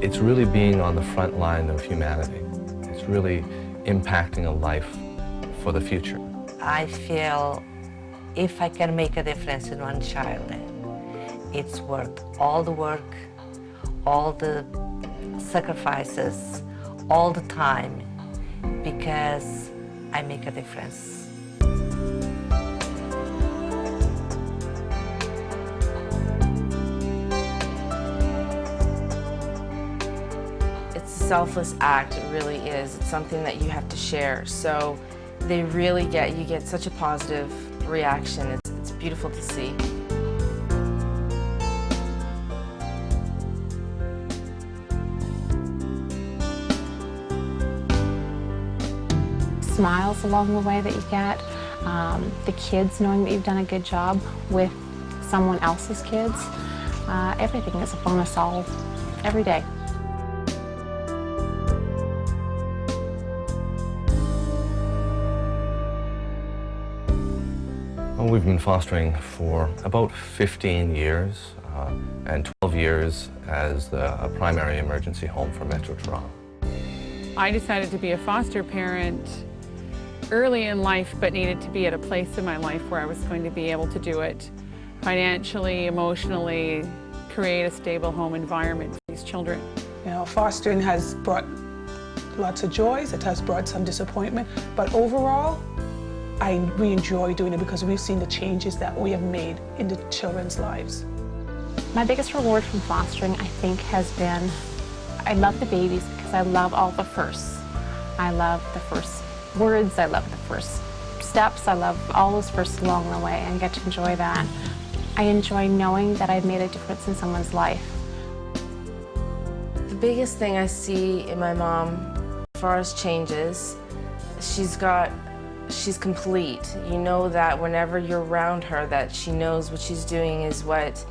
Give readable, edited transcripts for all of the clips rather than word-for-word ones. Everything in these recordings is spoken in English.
It's really being on the front line of humanity. It's really impacting a life for the future. I feel if I can make a difference in one child, it's worth all the work, all the sacrifices, all the time, because I make a difference. It's a selfless act, it really is. It's something that you have to share. So they really you get such a positive reaction. It's beautiful to see. Smiles along the way that you get, the kids knowing that you've done a good job with someone else's kids, everything is a bonus all every day. Well, we've been fostering for about 15 years and 12 years as a primary emergency home for Metro Toronto. I decided to be a foster parent early in life, but needed to be at a place in my life where I was going to be able to do it financially, emotionally, create a stable home environment for these children. You know, fostering has brought lots of joys, it has brought some disappointment, but overall, we enjoy doing it because we've seen the changes that we have made in the children's lives. My biggest reward from fostering, I think, has been, I love the babies because I love all the firsts. I love the first words, I love the first steps, I love all those firsts along the way and get to enjoy that. I enjoy knowing that I've made a difference in someone's life. The biggest thing I see in my mom, as far as changes, she's complete. You know that whenever you're around her, that she knows what she's doing is what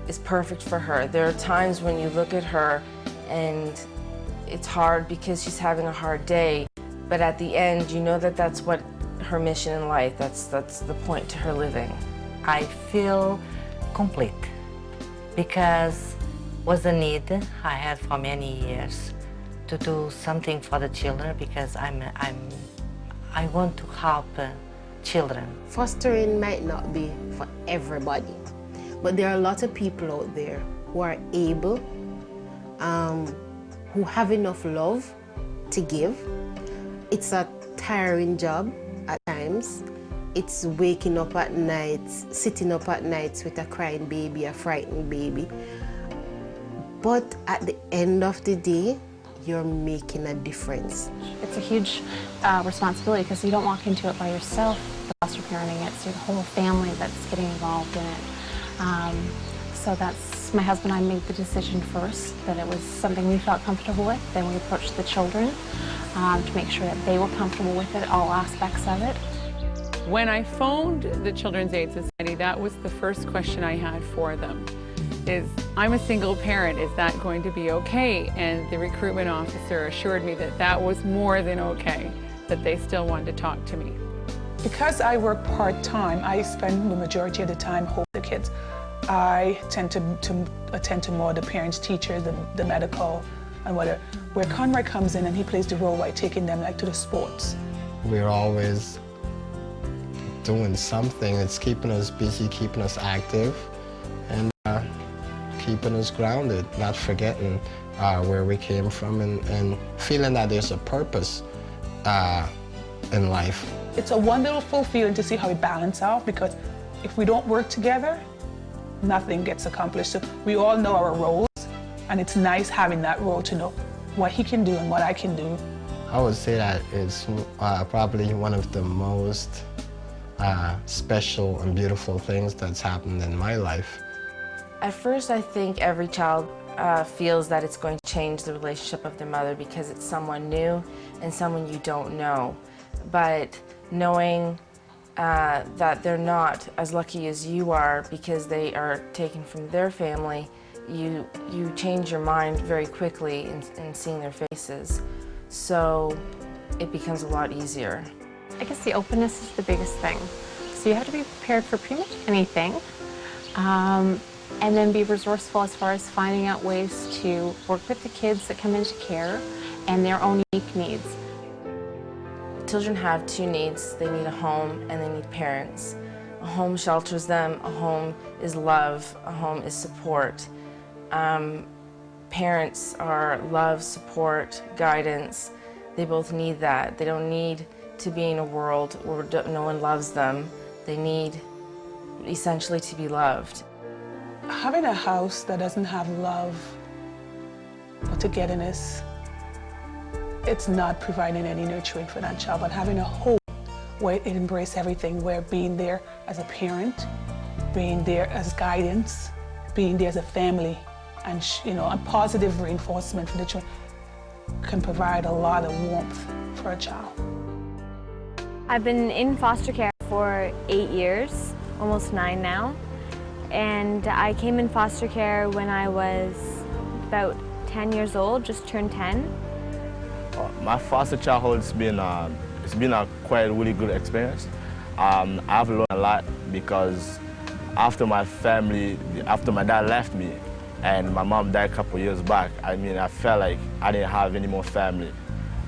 is perfect for her. There are times when you look at her and it's hard because she's having a hard day, but at the end, you know that that's what her mission in life, that's the point to her living. I feel complete because was a need I had for many years to do something for the children because I want to help children. Fostering might not be for everybody, but there are a lot of people out there who are able, who have enough love to give. It's a tiring job at times. It's waking up at nights, sitting up at nights with a crying baby, a frightened baby. But at the end of the day, you're making a difference. It's a huge responsibility because you don't walk into it by yourself, the foster parenting. It's your whole family that's getting involved in it. So my husband and I made the decision first that it was something we felt comfortable with. Then we approached the children to make sure that they were comfortable with it, all aspects of it. When I phoned the Children's Aid Society, that was the first question I had for them. Is, I'm a single parent, is that going to be okay? And the recruitment officer assured me that that was more than okay, that they still wanted to talk to me. Because I work part-time, I spend the majority of the time holding the kids. I tend to attend to more the parents, teachers, the medical, and whatever. Where Conroy comes in and he plays the role by taking them like to the sports. We're always doing something that's keeping us busy, keeping us active, and keeping us grounded, not forgetting where we came from and feeling that there's a purpose in life. It's a wonderful feeling to see how we balance out, because if we don't work together, nothing gets accomplished. So we all know our roles, and it's nice having that role to know what he can do and what I can do. I would say that it's probably one of the most special and beautiful things that's happened in my life. At first, I think every child feels that it's going to change the relationship of their mother because it's someone new and someone you don't know. But knowing that they're not as lucky as you are because they are taken from their family, you change your mind very quickly in seeing their faces. So it becomes a lot easier. I guess the openness is the biggest thing. So you have to be prepared for pretty much anything. and then be resourceful as far as finding out ways to work with the kids that come into care and their own unique needs. Children have two needs. They need a home and they need parents. A home shelters them, a home is love, a home is support. Parents are love, support, guidance. They both need that. They don't need to be in a world where no one loves them. They need essentially to be loved. Having a house that doesn't have love or togetherness, it's not providing any nurturing for that child. But having a home where it embraces everything, where being there as a parent, being there as guidance, being there as a family, and a positive reinforcement for the children can provide a lot of warmth for a child. I've been in foster care for 8 years, almost 9 now. And I came in foster care when I was about 10 years old, just turned 10. My foster childhood's been it's been a quite really good experience. I've learned a lot because after my dad left me and my mom died a couple years back, I mean, I felt like I didn't have any more family.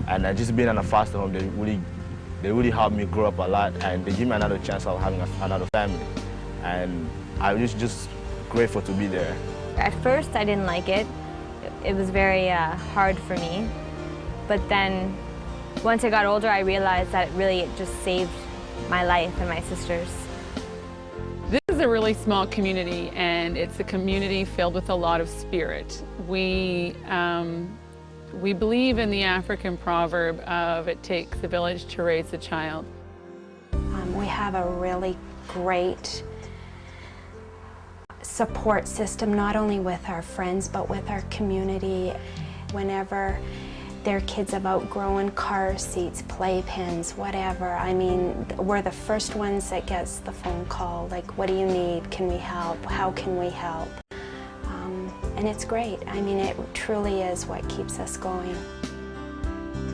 And just being in a foster home, they really helped me grow up a lot, and they give me another chance of having another family. And I was just grateful to be there. At first, I didn't like it. It was very hard for me. But then, once I got older, I realized that it just saved my life and my sister's. This is a really small community, and it's a community filled with a lot of spirit. We believe in the African proverb of it takes a village to raise a child. We have a really great support system, not only with our friends, but with our community. Whenever their kids have outgrown car seats, playpens, whatever, I mean, we're the first ones that gets the phone call, like, what do you need? Can we help? How can we help? And it's great. I mean, it truly is what keeps us going.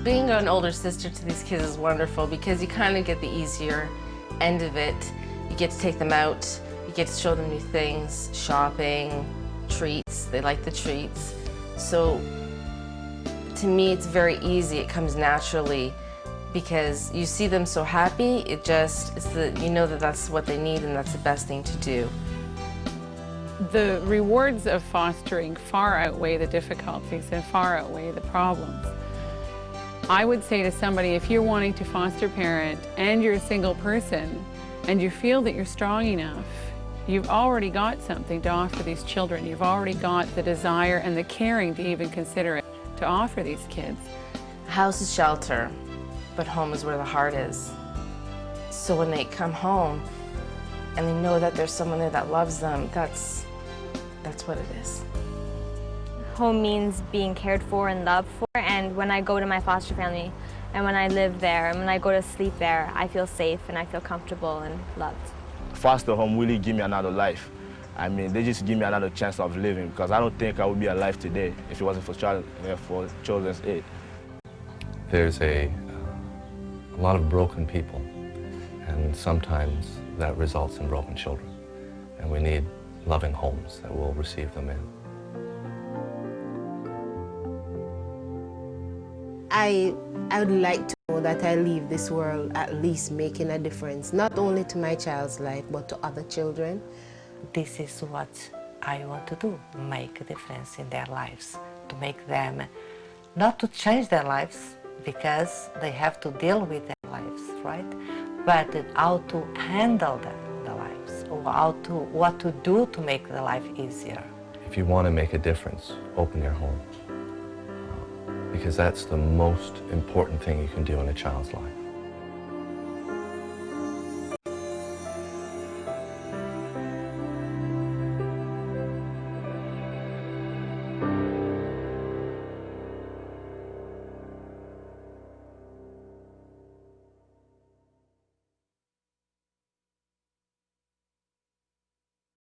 Being an older sister to these kids is wonderful because you kind of get the easier end of it. You get to take them out, you get to show them new things, shopping, treats. They like the treats. So to me, it's very easy. It comes naturally because you see them so happy. You know that that's what they need and that's the best thing to do. The rewards of fostering far outweigh the difficulties and far outweigh the problems. I would say to somebody, if you're wanting to foster parent and you're a single person and you feel that you're strong enough, you've already got something to offer these children. You've already got the desire and the caring to even consider it, to offer these kids. House is shelter, but home is where the heart is. So when they come home and they know that there's someone there that loves them, that's what it is. Home means being cared for and loved for, and when I go to my foster family and when I live there and when I go to sleep there, I feel safe and I feel comfortable and loved. Foster home really give me another life. I mean, they just give me another chance of living because I don't think I would be alive today if it wasn't for Children's Aid. There's a lot of broken people, and sometimes that results in broken children. And we need loving homes that will receive them in. I would like to know that I leave this world at least making a difference, not only to my child's life, but to other children. This is what I want to do, make a difference in their lives, to make them, not to change their lives, because they have to deal with their lives, right? But how to handle the lives, or what to do to make the life easier. If you want to make a difference, open your home. Because that's the most important thing you can do in a child's life.